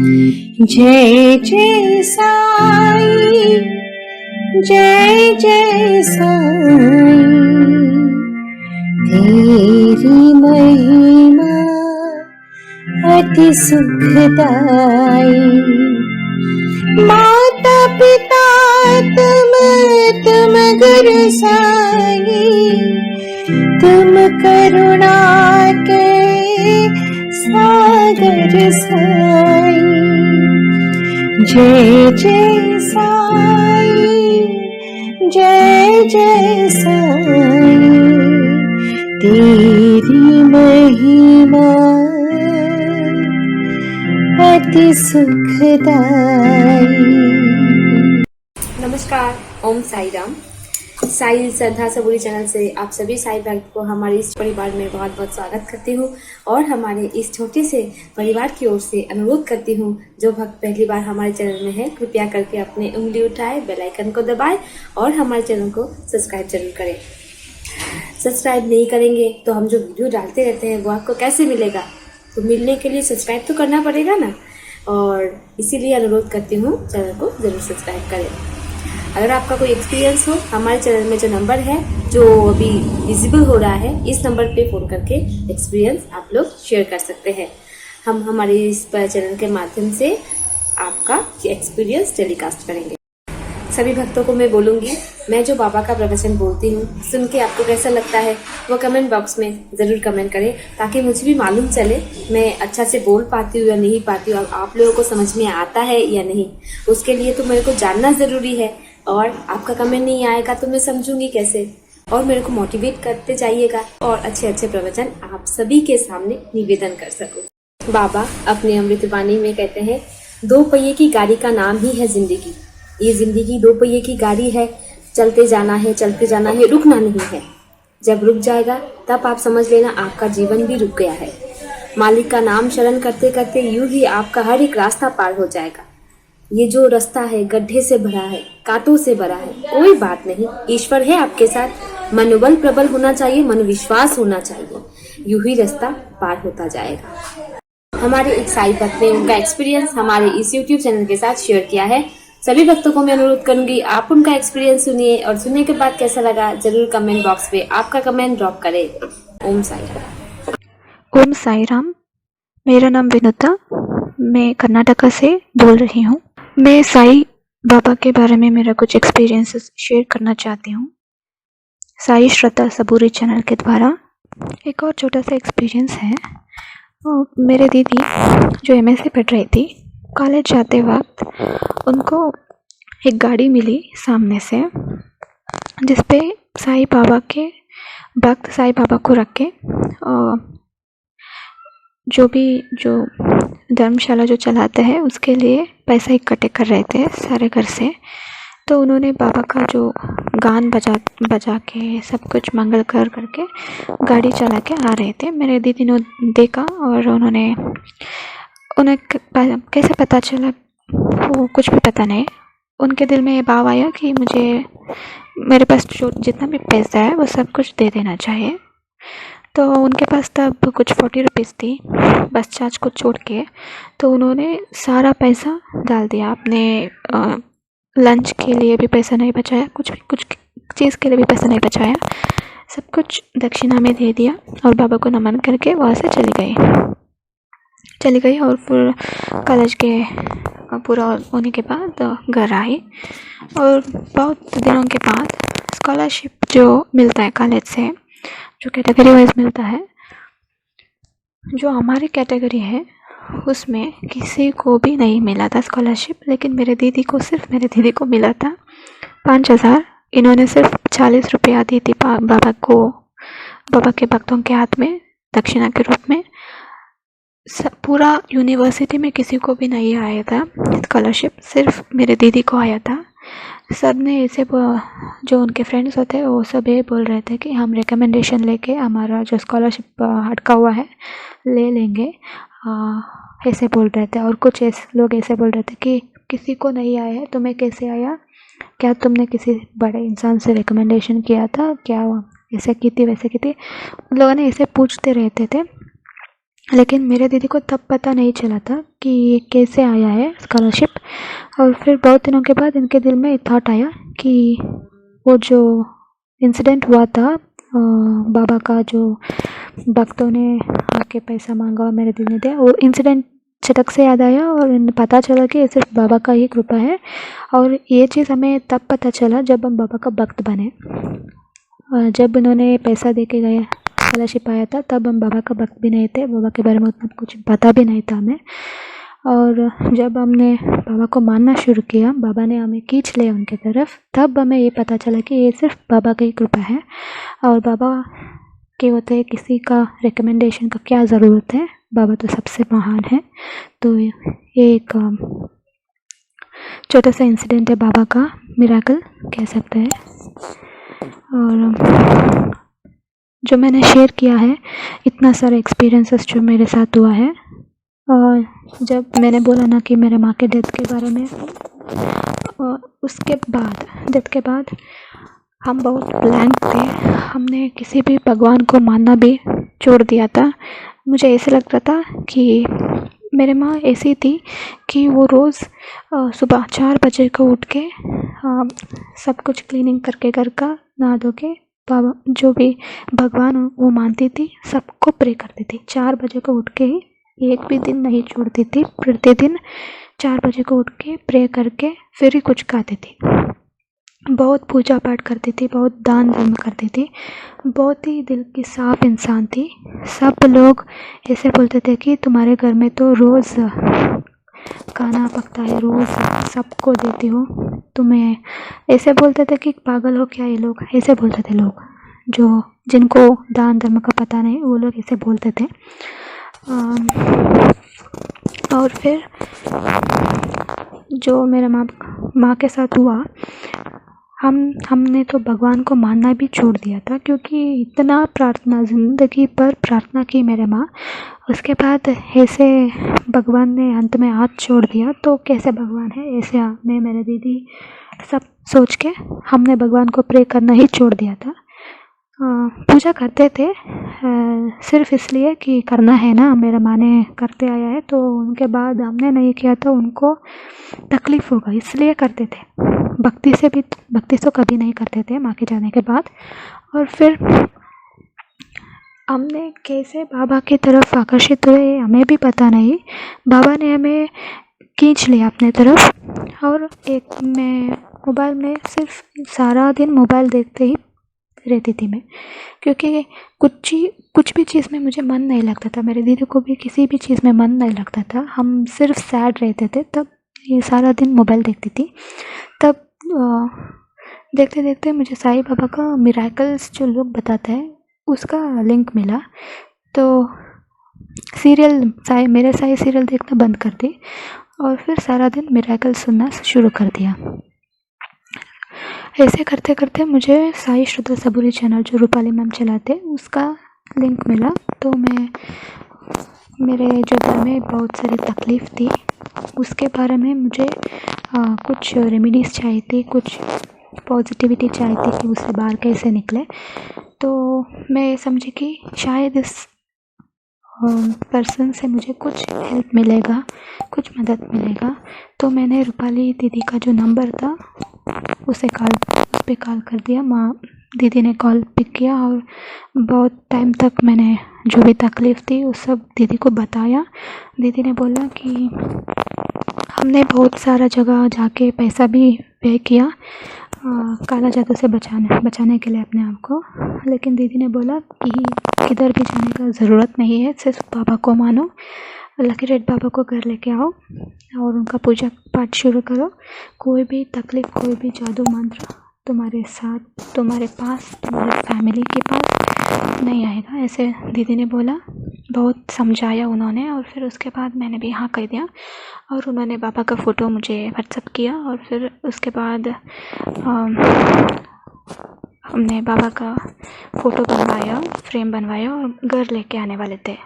जय जय साई, जय जय साई, तेरी महिमा अति सुखदाई। माता पिता तुम गुरु साई, तुम करुणा के सागर साई। जय जय साई, जय जय साई, तेरी महिमा अति सुखदाई। नमस्कार, ओम साई राम। साई श्रद्धा सबूरी चैनल से आप सभी साई भक्त को हमारे इस परिवार में बहुत बहुत स्वागत करती हूँ और हमारे इस छोटे से परिवार की ओर से अनुरोध करती हूँ, जो भक्त पहली बार हमारे चैनल में है कृपया करके अपने उंगली उठाए, बेल आइकन को दबाएं और हमारे चैनल को सब्सक्राइब जरूर करें। सब्सक्राइब नहीं करेंगे तो हम जो वीडियो डालते रहते हैं वो आपको कैसे मिलेगा? तो मिलने के लिए सब्सक्राइब तो करना पड़ेगा ना, और इसीलिए अनुरोध करती हूँ चैनल को जरूर सब्सक्राइब करें। अगर आपका कोई एक्सपीरियंस हो, हमारे चैनल में जो नंबर है जो अभी विजिबल हो रहा है, इस नंबर पे फ़ोन करके एक्सपीरियंस आप लोग शेयर कर सकते हैं। हम हमारे इस चैनल के माध्यम से आपका एक्सपीरियंस टेलीकास्ट करेंगे। सभी भक्तों को मैं बोलूँगी, मैं जो बाबा का प्रवचन बोलती हूँ सुन के आपको कैसा लगता है वो कमेंट बॉक्स में ज़रूर कमेंट करें, ताकि मुझे भी मालूम चले मैं अच्छा से बोल पाती हूँ या नहीं पाती हूँ, और आप लोगों को समझ में आता है या नहीं। उसके लिए तो मेरे को जानना ज़रूरी है, और आपका कमेंट नहीं आएगा तो मैं समझूंगी कैसे, और मेरे को मोटिवेट करते जाइएगा और अच्छे अच्छे प्रवचन आप सभी के सामने निवेदन कर सकूं। बाबा अपने अमृतवाणी में कहते हैं, 2 पहिए की गाड़ी का नाम ही है जिंदगी। ये जिंदगी 2 पहिए की गाड़ी है, चलते जाना है, चलते जाना है, रुकना नहीं है। जब रुक जाएगा तब आप समझ लेना आपका जीवन भी रुक गया है। मालिक का नाम शरण करते करते यूं ही आपका हर एक रास्ता पार हो जाएगा। ये जो रास्ता है गड्ढे से भरा है, कांटों से भरा है, कोई बात नहीं, ईश्वर है आपके साथ। मनोबल प्रबल होना चाहिए, मनोविश्वास होना चाहिए, यूं ही रास्ता पार होता जाएगा। हमारे एक साई भक्त ने उनका एक्सपीरियंस हमारे इस YouTube चैनल के साथ शेयर किया है। सभी भक्तों को मैं अनुरोध करूंगी आप उनका एक्सपीरियंस सुनिए, और सुनने के बाद कैसा लगा जरूर कमेंट बॉक्स पे आपका कमेंट ड्रॉप करें। ओम साई राम। ओम साई राम। मेरा नाम विनुता, मैं कर्नाटका से बोल रही हूँ। मैं साई बाबा के बारे में मेरा कुछ एक्सपीरियंसेस शेयर करना चाहती हूँ साई श्रद्धा सबूरी चैनल के द्वारा। एक और छोटा सा एक्सपीरियंस है। मेरे दीदी जो MSc पढ़ रही थी, कॉलेज जाते वक्त उनको एक गाड़ी मिली सामने से, जिस पे साई बाबा के भक्त साई बाबा को रख के जो धर्मशाला जो चलाते हैं उसके लिए पैसा इकट्ठे कर रहे थे सारे घर से। तो उन्होंने बाबा का जो गान बजा के सब कुछ मंगल करके गाड़ी चला के आ रहे थे। मेरे दीदी ने देखा और उन्हें कैसे पता चला वो कुछ भी पता नहीं। उनके दिल में ये भाव आया कि मेरे पास जो जितना भी पैसा है वो सब कुछ दे देना चाहिए। तो उनके पास तब कुछ 40 रुपीज़ थी बस चार्ज को छोड़ के। तो उन्होंने सारा पैसा डाल दिया, अपने लंच के लिए भी पैसा नहीं बचाया, कुछ चीज़ के लिए भी पैसा नहीं बचाया, सब कुछ दक्षिणा में दे दिया और बाबा को नमन करके वहाँ से चली गई। और फिर कॉलेज के पूरा होने के बाद घर आई, और बहुत दिनों के बाद स्कॉलरशिप जो मिलता है कॉलेज से, जो कैटेगरी वाइज मिलता है, जो हमारी कैटेगरी है उसमें किसी को भी नहीं मिला था स्कॉलरशिप, लेकिन सिर्फ मेरे दीदी को मिला था 5,000। इन्होंने सिर्फ 40 रुपया दी थी बाबा के भक्तों के हाथ में दक्षिणा के रूप में। पूरा यूनिवर्सिटी में किसी को भी नहीं आया था स्कॉलरशिप, सिर्फ मेरे दीदी को आया था। सब ने ऐसे जो उनके फ्रेंड्स होते हैं वो सब ये बोल रहे थे कि हम रिकमेंडेशन लेके हमारा जो स्कॉलरशिप अटका हुआ है ले लेंगे, ऐसे बोल रहे थे। और कुछ ऐसे लोग ऐसे बोल रहे थे कि किसी को नहीं आया है, तुम्हें कैसे आया, क्या तुमने किसी बड़े इंसान से रिकमेंडेशन किया था क्या, ऐसे की थी वैसे की थी। उन लोगों ने ऐसे पूछते रहते थे। लेकिन मेरे दीदी को तब पता नहीं चला था कि ये कैसे आया है स्कॉलरशिप। और फिर बहुत दिनों के बाद इनके दिल में थॉट आया कि वो जो इंसिडेंट हुआ था, बाबा का जो भक्तों ने आके पैसा मांगा और मेरे दीदी ने दिया, वो इंसिडेंट झटक से याद आया और इन्हें पता चला कि ये सिर्फ बाबा का ही कृपा है। और ये चीज़ हमें तब पता चला जब हम बाबा का भक्त बने। जब इन्होंने पैसा दे के गए, स्कॉलरशिप आया था, तब हम बाबा का भक्त भी नहीं थे, बाबा के बारे में उतना कुछ पता भी नहीं था हमें। और जब हमने बाबा को मानना शुरू किया, बाबा ने हमें खींच लिया उनके तरफ, तब हमें ये पता चला कि ये सिर्फ बाबा की कृपा है। और बाबा के होते किसी का रिकमेंडेशन का क्या ज़रूरत है, बाबा तो सबसे महान है। तो ये एक छोटा सा इंसिडेंट है बाबा का, मिराकल कह सकते हैं। और जो मैंने शेयर किया है, इतना सारा एक्सपीरियंसेस जो मेरे साथ हुआ है। और जब मैंने बोला ना कि मेरे माँ के डेथ के बारे में, उसके बाद डेथ के बाद हम बहुत ब्लैंक थे। हमने किसी भी भगवान को मानना भी छोड़ दिया था। मुझे ऐसे लगता था कि मेरे माँ ऐसी थी कि वो रोज़ सुबह 4 बजे को उठ के सब कुछ क्लीनिंग करके घर का नहा धो के बाबा जो भी भगवान वो मानती थी सबको प्रे करती थी। 4 बजे को उठ के ही, एक भी दिन नहीं छोड़ती थी, प्रतिदिन 4 बजे को उठ के प्रे करके फिर ही कुछ खाती थी। बहुत पूजा पाठ करती थी, बहुत दान धर्म करती थी, बहुत ही दिल की साफ इंसान थी। सब लोग ऐसे बोलते थे कि तुम्हारे घर में तो रोज़ खाना पकता है, रोज़ सबको देती हो, तुम्हें ऐसे बोलते थे कि पागल हो क्या ये लोग, ऐसे बोलते थे लोग जो जिनको दान धर्म का पता नहीं, वो लोग ऐसे बोलते थे। और फिर जो मेरा माँ के साथ हुआ, हमने तो भगवान को मानना भी छोड़ दिया था, क्योंकि इतना प्रार्थना, ज़िंदगी भर प्रार्थना की मेरे माँ, उसके बाद ऐसे भगवान ने अंत में हाथ छोड़ दिया। तो कैसे भगवान है, ऐसे मैं मेरे दीदी सब सोच के हमने भगवान को प्रे करना ही छोड़ दिया था। पूजा करते थे सिर्फ इसलिए कि करना है ना, मेरा माँ ने करते आया है, तो उनके बाद हमने नहीं किया तो उनको तकलीफ़ होगा, इसलिए करते थे। भक्ति से कभी नहीं करते थे माँ के जाने के बाद। और फिर हमने कैसे बाबा की तरफ आकर्षित हुए हमें भी पता नहीं, बाबा ने हमें खींच लिया अपने तरफ। और एक मैं मोबाइल में सिर्फ सारा दिन मोबाइल देखते ही रहती थी मैं, क्योंकि कुछ भी चीज़ में मुझे मन नहीं लगता था, मेरे दीदी को भी किसी भी चीज़ में मन नहीं लगता था, हम सिर्फ सैड रहते थे। तब ये सारा दिन मोबाइल देखती थी। तब देखते देखते मुझे साईं बाबा का मिराकल्स जो लोग बताते हैं उसका लिंक मिला। तो मेरे साईं सीरियल देखना बंद कर दी और फिर सारा दिन मिराकल सुनना शुरू कर दिया। ऐसे करते करते मुझे साईं श्रद्धा सबूरी चैनल जो रूपाली मैम चलाते उसका लिंक मिला। तो मेरे जो घर में बहुत सारी तकलीफ़ थी, उसके बारे में मुझे कुछ रेमेडीज़ चाहिए थी, कुछ पॉजिटिविटी चाहिए थी कि उससे बाहर कैसे निकले। तो मैं समझी कि शायद इस पर्सन से मुझे कुछ हेल्प मिलेगा, कुछ मदद मिलेगा। तो मैंने रूपाली दीदी का जो नंबर था उस पर कॉल कर दिया। दीदी ने कॉल पिक किया और बहुत टाइम तक मैंने जो भी तकलीफ़ थी वो सब दीदी को बताया। दीदी ने बोला कि हमने बहुत सारा जगह जाके पैसा भी व्यय किया काला जादू से बचाने के लिए अपने आप को, लेकिन दीदी ने बोला कि किधर भी जाने का ज़रूरत नहीं है, सिर्फ बाबा को मानो, लकी रेड बाबा को घर लेके आओ और उनका पूजा पाठ शुरू करो। कोई भी तकलीफ़, कोई भी जादू मंत्र तुम्हारे साथ, तुम्हारे पास, तुम्हारे फैमिली के पास नहीं आएगा, ऐसे दीदी ने बोला। बहुत समझाया उन्होंने और फिर उसके बाद मैंने भी हाँ कह दिया और उन्होंने बाबा का फ़ोटो मुझे व्हाट्सएप किया और फिर उसके बाद हमने बाबा का फ़ोटो बनवाया, फ्रेम बनवाया और घर लेके आने वाले थे।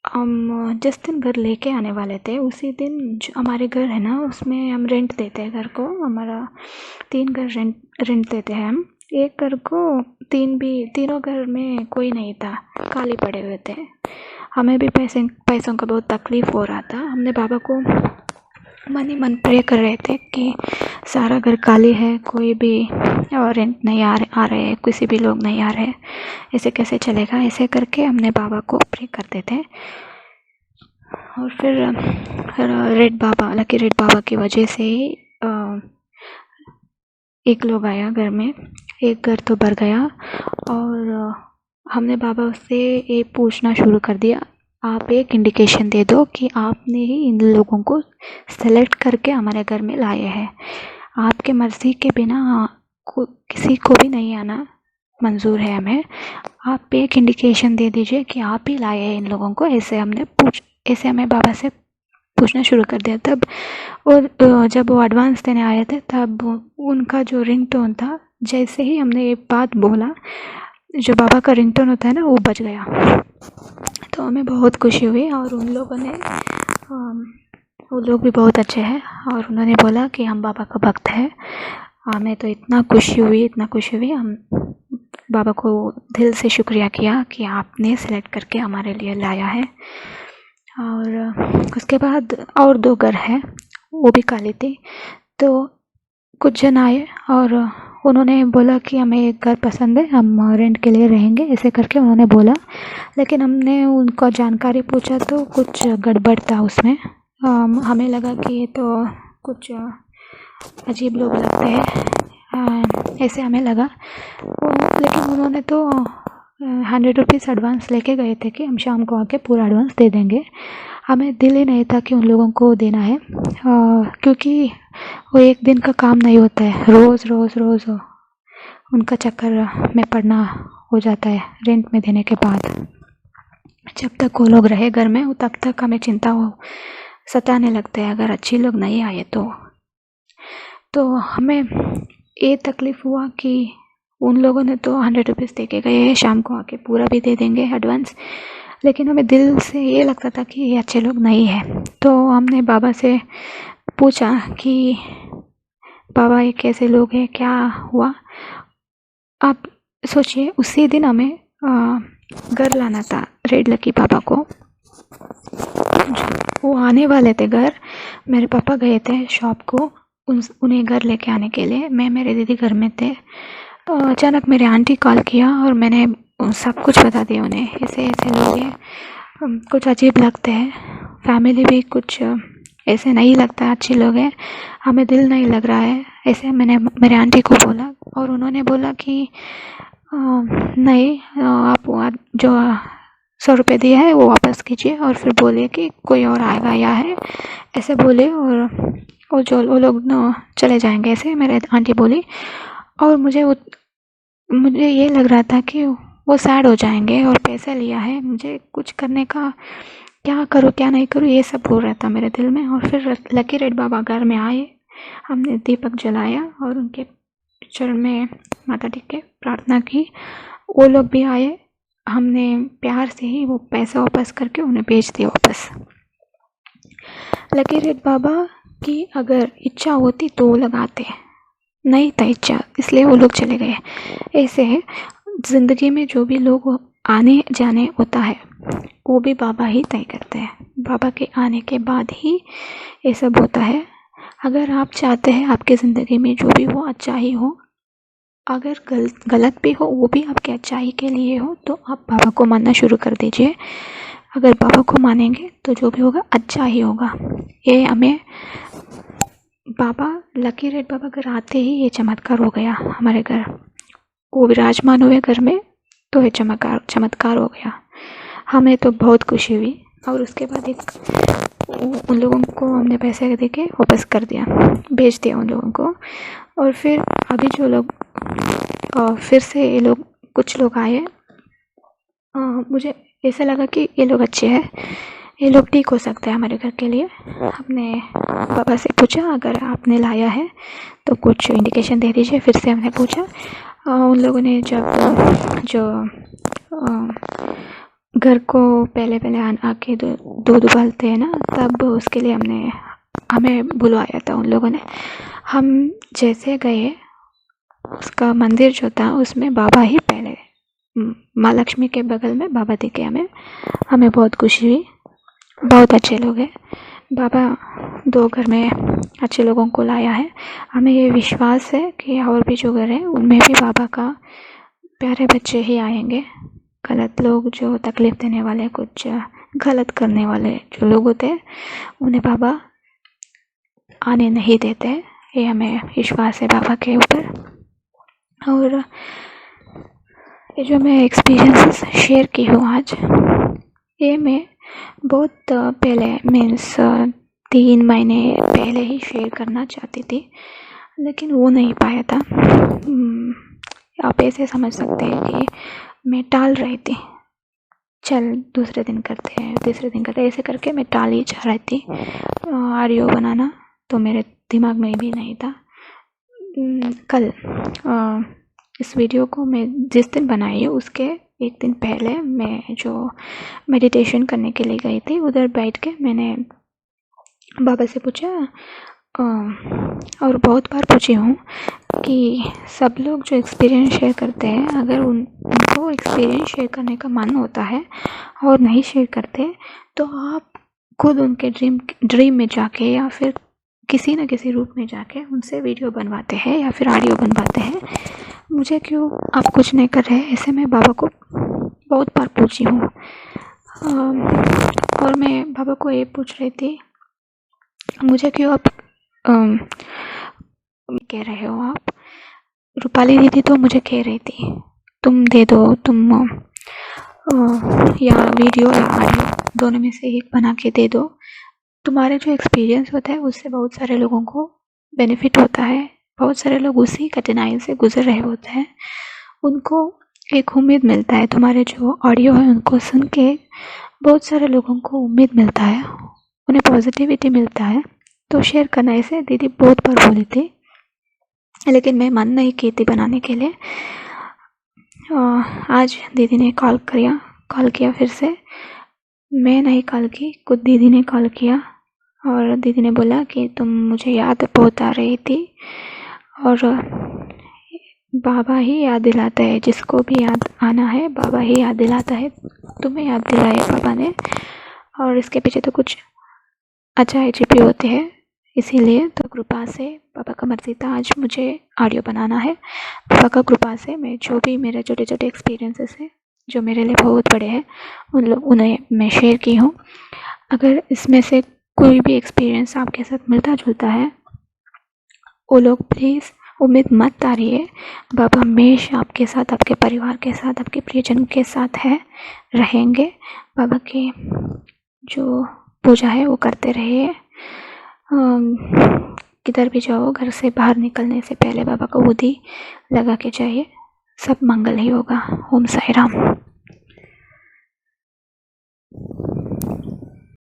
हम जिस दिन घर लेके आने वाले थे उसी दिन जो हमारे घर है ना उसमें हम रेंट देते हैं घर को, हमारा 3 घर रेंट देते हैं हम। एक घर को तीनों घर में कोई नहीं था, खाली पड़े हुए थे। हमें भी पैसों का बहुत तकलीफ़ हो रहा था। हमने बाबा को मन ही मन प्रे कर रहे थे कि सारा घर खाली है, कोई भी और रेंट नहीं आ रहे, किसी भी लोग नहीं आ रहे, ऐसे कैसे चलेगा। ऐसे करके हमने बाबा को प्रे करते थे। और फिर लकी रेड बाबा की वजह से ही एक लोग आया घर में, एक घर तो भर गया। और हमने बाबा से ये पूछना शुरू कर दिया, आप एक इंडिकेशन दे दो कि आपने ही इन लोगों को सेलेक्ट करके हमारे घर में लाए हैं। आपके मर्ज़ी के बिना किसी को भी नहीं आना मंजूर है हमें। आप एक इंडिकेशन दे दीजिए कि आप ही लाए हैं इन लोगों को। ऐसे हमें बाबा से पूछना शुरू कर दिया। तब और जब वो एडवांस देने आए थे तब उनका जो रिंगटोन था, जैसे ही हमने ये बात बोला, जो बाबा का रिंगटोन होता है ना, वो बज गया। तो हमें बहुत खुशी हुई। और उन लोगों ने वो लोग भी बहुत अच्छे हैं और उन्होंने बोला कि हम बाबा का भक्त है। हमें तो इतना खुशी हुई। हम बाबा को दिल से शुक्रिया किया कि आपने सेलेक्ट करके हमारे लिए लाया है। और उसके बाद और 2 घर हैं, वो भी खाली थे। तो कुछ जन आए और उन्होंने बोला कि हमें एक घर पसंद है, हम रेंट के लिए रहेंगे, ऐसे करके उन्होंने बोला। लेकिन हमने उनको जानकारी पूछा तो कुछ गड़बड़ था उसमें। हमें लगा कि ये तो कुछ अजीब लोग लगते हैं, ऐसे हमें लगा। लेकिन उन्होंने तो 100 रुपीज़ एडवांस लेके गए थे कि हम शाम को आके पूरा एडवांस दे देंगे। हमें दिल ही नहीं था कि उन लोगों को देना है, क्योंकि वो एक दिन का काम नहीं होता है, रोज़ उनका चक्कर में पड़ना हो जाता है रेंट में देने के बाद। जब तक वो लोग रहे घर में तब तक हमें चिंता सताने लगते हैं अगर अच्छे लोग नहीं आए तो हमें ये तकलीफ़ हुआ कि उन लोगों ने तो 100 रुपीज़ दे के गए हैं, शाम को आके पूरा भी दे देंगे एडवांस। लेकिन हमें दिल से ये लगता था कि ये अच्छे लोग नहीं हैं। तो हमने बाबा से पूछा कि बाबा ये कैसे लोग हैं, क्या हुआ। आप सोचिए, उसी दिन हमें घर लाना था रेड लकी बाबा को। वो आने वाले थे घर, मेरे पापा गए थे शॉप को उन्हें घर लेके आने के लिए। मैं मेरे दीदी घर में थे। तो अचानक मेरे आंटी कॉल किया और मैंने सब कुछ बता दिया उन्हें, ऐसे लोग हैं, कुछ अजीब लगते हैं, फैमिली भी कुछ ऐसे नहीं लगता अच्छे लोग हैं, हमें दिल नहीं लग रहा है। ऐसे मैंने मेरे आंटी को बोला और उन्होंने बोला कि नहीं, आप जो 100 रुपये दिया है वो वापस कीजिए और फिर बोलिए कि कोई और आएगा या है, ऐसे बोले। और वो लोग चले जाएंगे, ऐसे मेरे आंटी बोली। और मुझे ये लग रहा था कि वो सैड हो जाएंगे और पैसे लिया है, मुझे कुछ करने का, क्या करूँ क्या नहीं करूँ, ये सब हो रहा था मेरे दिल में। और फिर लकी रेड बाबा घर में आए, हमने दीपक जलाया और उनके चरण में माथा टेक के प्रार्थना की। वो लोग भी आए, हमने प्यार से ही वो पैसा वापस करके उन्हें भेज दिया वापस। लकी रेड बाबा की अगर इच्छा होती तो वो लगाते, नहीं था इच्छा, इसलिए वो लोग चले गए। ऐसे है ज़िंदगी में, जो भी लोग आने जाने होता है वो भी बाबा ही तय करते हैं। बाबा के आने के बाद ही ये सब होता है। अगर आप चाहते हैं आपके ज़िंदगी में जो भी हो अच्छा ही हो, अगर गलत भी हो वो भी आपके अच्छाई के लिए हो, तो आप बाबा को मानना शुरू कर दीजिए। अगर बाबा को मानेंगे तो जो भी होगा अच्छा ही होगा। ये हमें बाबा लकी रेड बाबा घर आते ही ये चमत्कार हो गया हमारे घर। वो विराजमान हुए घर में तो ये चमत्कार हो गया। हमें तो बहुत खुशी हुई। और उसके बाद उन लोगों को हमने पैसे दे के वापस कर दिया, भेज दिया उन लोगों को। और फिर अभी जो लोग फिर से ये लोग कुछ लोग आए, मुझे ऐसा लगा कि ये लोग अच्छे हैं, ये लोग ठीक हो सकते हैं हमारे घर के लिए। हमने बाबा से पूछा अगर आपने लाया है तो कुछ इंडिकेशन दे दीजिए। फिर से हमने पूछा, उन लोगों ने जब जो घर को पहले आके दूध उबालते हैं ना, तब उसके लिए हमें बुलवाया था उन लोगों ने। हम जैसे गए, उसका मंदिर जो था उसमें बाबा ही पहले माँ लक्ष्मी के बगल में बाबा दिखे हमें बहुत खुशी हुई। बहुत अच्छे लोग हैं बाबा, 2 घर में अच्छे लोगों को लाया है। हमें ये विश्वास है कि और भी जो घर है उनमें भी बाबा का प्यारे बच्चे ही आएंगे। गलत लोग, जो तकलीफ़ देने वाले, कुछ गलत करने वाले जो लोग होते हैं, उन्हें बाबा आने नहीं देते। ये हमें विश्वास है बाबा के ऊपर। और ये जो मैं एक्सपीरियंसेस शेयर की हूँ आज, ये मैं बहुत पहले मीन्स 3 महीने पहले ही शेयर करना चाहती थी, लेकिन वो नहीं पाया था। आप ऐसे समझ सकते हैं कि मैं टाल रही थी। चल दूसरे दिन करते हैं, तीसरे दिन करते हैं, ऐसे करके मैं टाल ही जा रही थी। ऑडियो बनाना तो मेरे दिमाग में भी नहीं था। कल इस वीडियो को मैं जिस दिन बनाई हूँ उसके एक दिन पहले मैं जो मेडिटेशन करने के लिए गई थी, उधर बैठ के मैंने बाबा से पूछा, और बहुत बार पूछी हूँ कि सब लोग जो एक्सपीरियंस शेयर करते हैं, अगर उनको एक्सपीरियंस शेयर करने का मन होता है और नहीं शेयर करते, तो आप खुद उनके ड्रीम में जाके या फिर किसी न किसी रूप में जाके उनसे वीडियो बनवाते हैं या फिर ऑडियो बनवाते हैं। मुझे क्यों आप कुछ नहीं कर रहे? ऐसे मैं बाबा को बहुत बार पूछी हूँ। और मैं बाबा को ये पूछ रही थी, मुझे क्यों आप कह रहे हो? आप रूपाली दीदी तो मुझे कह रही थी तुम दे दो, तुम या वीडियो या ऑडियो दोनों में से एक बना के दे दो। तुम्हारे जो एक्सपीरियंस होता है उससे बहुत सारे लोगों को बेनिफिट होता है। बहुत सारे लोग उसी कठिनाई से गुजर रहे होते हैं, उनको एक उम्मीद मिलता है। तुम्हारे जो ऑडियो है उनको सुन के बहुत सारे लोगों को उम्मीद मिलता है, उन्हें पॉजिटिविटी मिलता है। तो शेयर करना, ऐसे दीदी बहुत बार बोली थी, लेकिन मैं मन नहीं की थी बनाने के लिए। आज दीदी ने कॉल किया फिर से। मैं नहीं कॉल की, खुद दीदी ने कॉल किया और दीदी ने बोला कि तुम मुझे याद बहुत आ रही थी और बाबा ही याद दिलाता है, जिसको भी याद आना है बाबा ही याद दिलाता है। तुम्हें याद दिलाए बाबा ने, और इसके पीछे तो कुछ अचानक भी होते हैं। इसीलिए तो कृपा से पापा का मर्जी था आज मुझे ऑडियो बनाना है। पापा का कृपा से मैं जो भी मेरे छोटे छोटे एक्सपीरियंसेस हैं जो मेरे लिए बहुत बड़े हैं उन्हें मैं शेयर की हूँ। अगर इसमें से कोई भी एक्सपीरियंस आपके साथ मिलता जुलता है, वो लोग प्लीज़ उम्मीद मत हारिए। बाबा हमेशा आपके साथ, आपके परिवार के साथ, आपके प्रियजन के साथ रहेंगे। बाबा की जो पूजा है वो करते रहिए। किधर भी जाओ, घर से बाहर निकलने से पहले बाबा को विभूति लगा के जाइए, सब मंगल ही होगा। ओम साई राम।